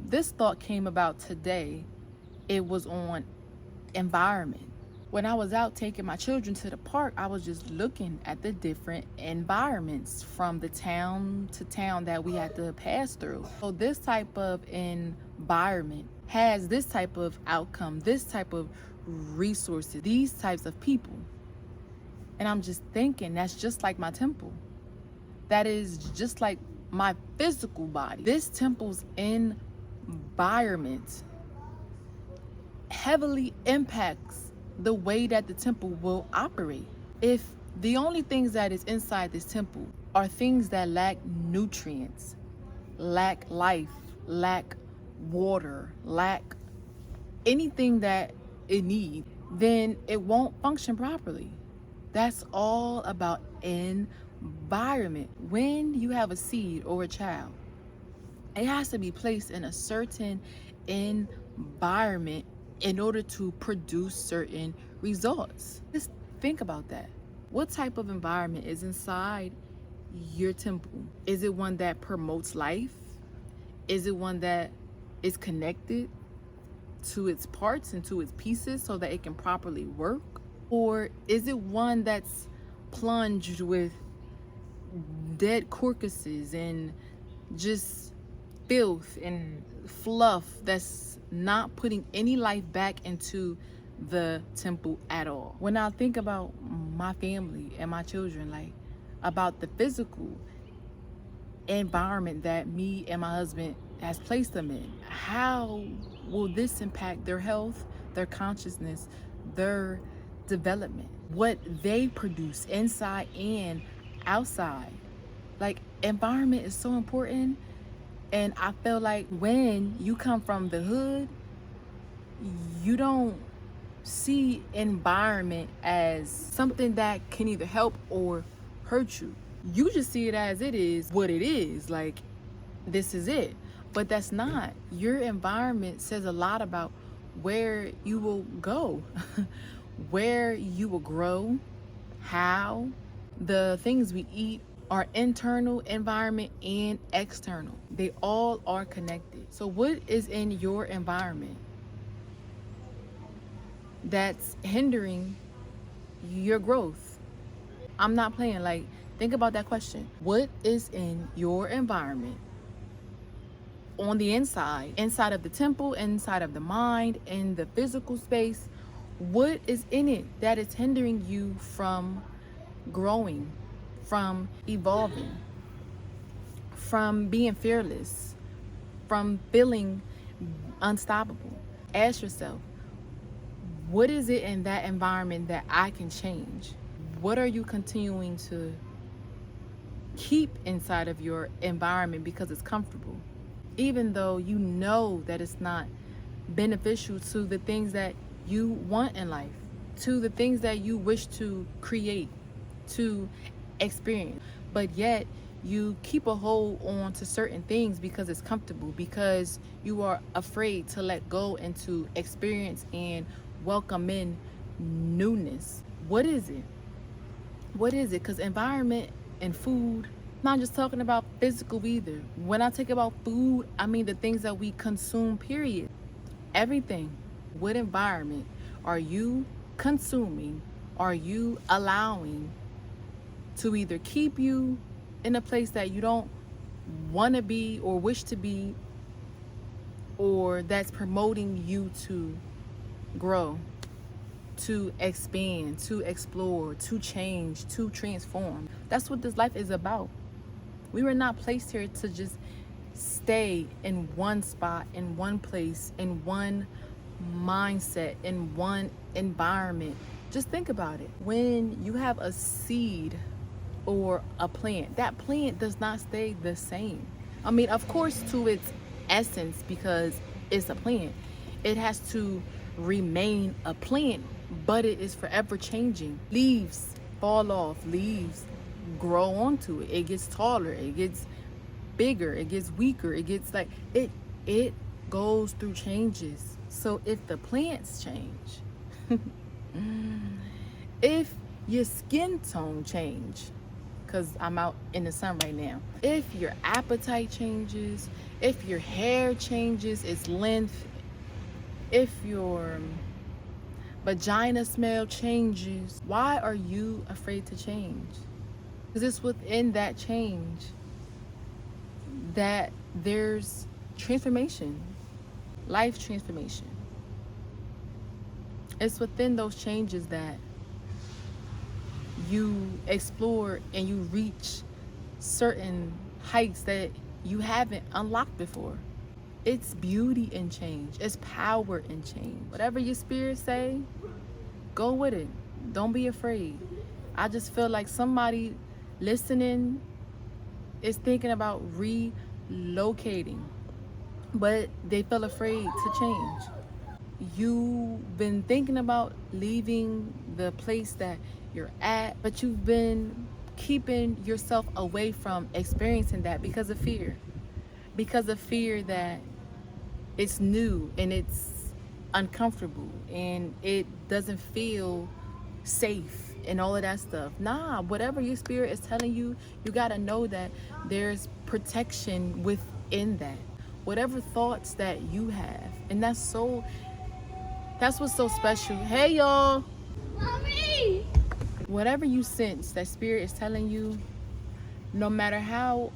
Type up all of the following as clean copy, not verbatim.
this thought came about today. It was on environment. When I was out taking my children to the park, I was just looking at the different environments from the town to town that we had to pass through. So this type of environment has this type of outcome, this type of resources, these types of people. And I'm just thinking, that's just like my temple. That is just like my physical body. This temple's environment heavily impacts the way that the temple will operate. If the only things that is inside this temple are things that lack nutrients, lack life, lack water, lack anything that it needs, then it won't function properly. That's all about environment. When you have a seed or a child, it has to be placed in a certain environment in order to produce certain results. Just think about that. What type of environment is inside your temple? Is it one that promotes life? Is it one that is connected to its parts and to its pieces so that it can properly work? Or is it one that's plunged with dead carcasses and just filth and fluff that's not putting any life back into the temple at all? When I think about my family and my children, like about the physical environment that me and my husband has placed them in, how will this impact their health, their consciousness, their development, what they produce inside and outside? Like, environment is so important. And I feel like when you come from the hood, you don't see environment as something that can either help or hurt you. You just see it as it is what it is. Like, this is it. But that's not. Your environment says a lot about where you will go, where you will grow, how. The things we eat are internal environment and external. They all are connected. So what is in your environment that's hindering your growth? I'm not playing. Like, think about that question. What is in your environment on the inside of the temple, inside of the mind, in the physical space? What is in it that is hindering you from growing, from evolving, from being fearless, from feeling unstoppable? Ask yourself, what is it in that environment that I can change? What are you continuing to keep inside of your environment because it's comfortable, even though you know that it's not beneficial to the things that you want in life, to the things that you wish to create, to experience, but yet you keep a hold on to certain things because it's comfortable, because you are afraid to let go and to experience and welcome in newness. What is it? What is it? Because environment and food, I'm not just talking about physical either. When I talk about food, I mean the things that we consume, period. Everything. What environment are you consuming? Are you allowing to either keep you in a place that you don't want to be or wish to be, or that's promoting you to grow, to expand, to explore, to change, to transform? That's what this life is about. We were not placed here to just stay in one spot, in one place, in one mindset, in one environment. Just think about it. When you have a seed or a plant, that plant does not stay the same. I mean, of course, to its essence, because it's a plant, it has to remain a plant, but it is forever changing. Leaves fall off, leaves grow onto it. It gets taller, it gets bigger, it gets weaker, it gets like it goes through changes. So if the plants change, if your skin tone change, because I'm out in the sun right now. If your appetite changes, if your hair changes its length, if your vagina smell changes, why are you afraid to change? Because it's within that change that there's transformation, life transformation. It's within those changes that you explore and you reach certain heights that you haven't unlocked before. It's beauty in change. It's power in change. Whatever your spirit say, go with it. Don't be afraid. I just feel like somebody listening is thinking about relocating, but they feel afraid to change. You've been thinking about leaving the place that you're at, but you've been keeping yourself away from experiencing that because of fear. Because of fear that it's new and it's uncomfortable and it doesn't feel safe and all of that stuff. Nah, whatever your spirit is telling you, you gotta know that there's protection within that. Whatever thoughts that you have, and that's what's so special. Hey y'all, Mommy! Whatever you sense that spirit is telling you, no matter how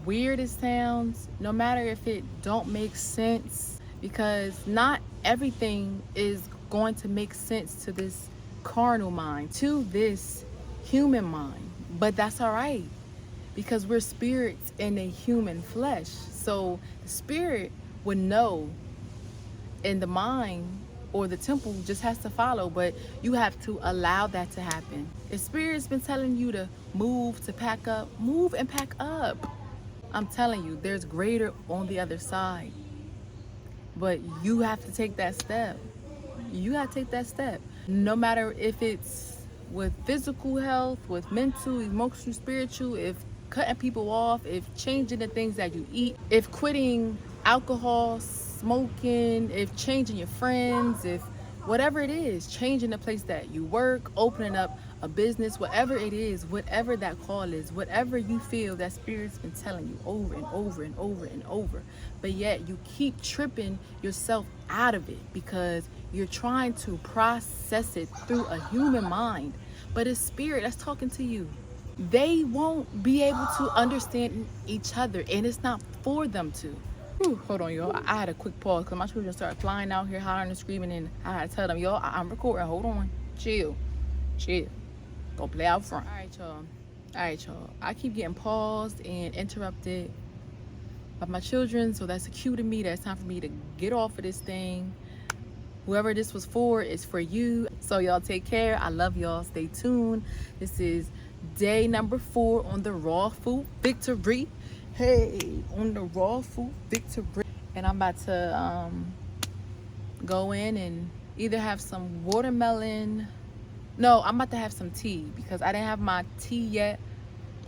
weird it sounds, no matter if it don't make sense, because not everything is going to make sense to this carnal mind, to this human mind, but that's all right, because we're spirits in a human flesh. So the spirit would know, and the mind or the temple just has to follow, but you have to allow that to happen. If spirit's been telling you to move, to pack up, move and pack up. I'm telling you, there's greater on the other side, but you have to take that step. You gotta take that step. No matter if it's with physical health, with mental, emotional, spiritual, if cutting people off, if changing the things that you eat, if quitting alcohol, smoking, if changing your friends, if whatever it is, changing the place that you work, opening up a business, whatever it is, whatever that call is, whatever you feel that spirit's been telling you over and over and over and over, but yet you keep tripping yourself out of it because you're trying to process it through a human mind, but it's spirit that's talking to you. They won't be able to understand each other, and it's not for them to. Whew, hold on, y'all. I had a quick pause because my children started flying out here, hollering and screaming, and I had to tell them, y'all, I'm recording. Hold on. Chill. Go play out front. All right, y'all. I keep getting paused and interrupted by my children, so that's a cue to me. That's time for me to get off of this thing. Whoever this was for is for you. So y'all take care. I love y'all. Stay tuned. This is day number 4 on the Raw Food Victory. Hey, on the Raw Food Victory. And I'm about to go in and either have some watermelon. No, I'm about to have some tea because I didn't have my tea yet,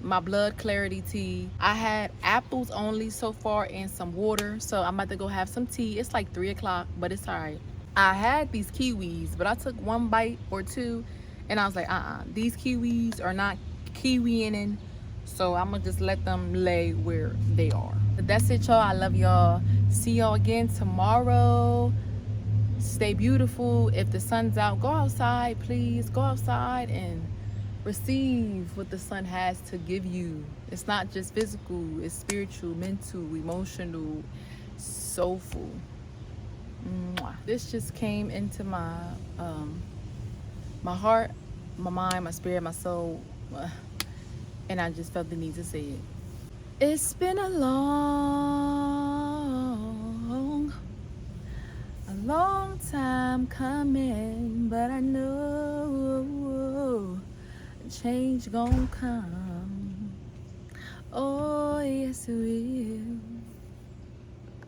my blood clarity tea. I had apples only so far and some water, so I'm about to go have some tea. It's like 3 o'clock, but it's all right. I had these kiwis, but I took 1 bite or 2 and I was like, these kiwis are not kiwiing, so I'm gonna just let them lay where they are. But that's it, y'all. I love y'all. See y'all again tomorrow. Stay beautiful. If the sun's out, go outside, please. Go outside and receive what the sun has to give you. It's not just physical, it's spiritual, mental, emotional, soulful. Mwah. This just came into my heart, my mind, my spirit, my soul, and I just felt the need to say it. It's been a long time coming, but I know change gon' come. Oh yes it will.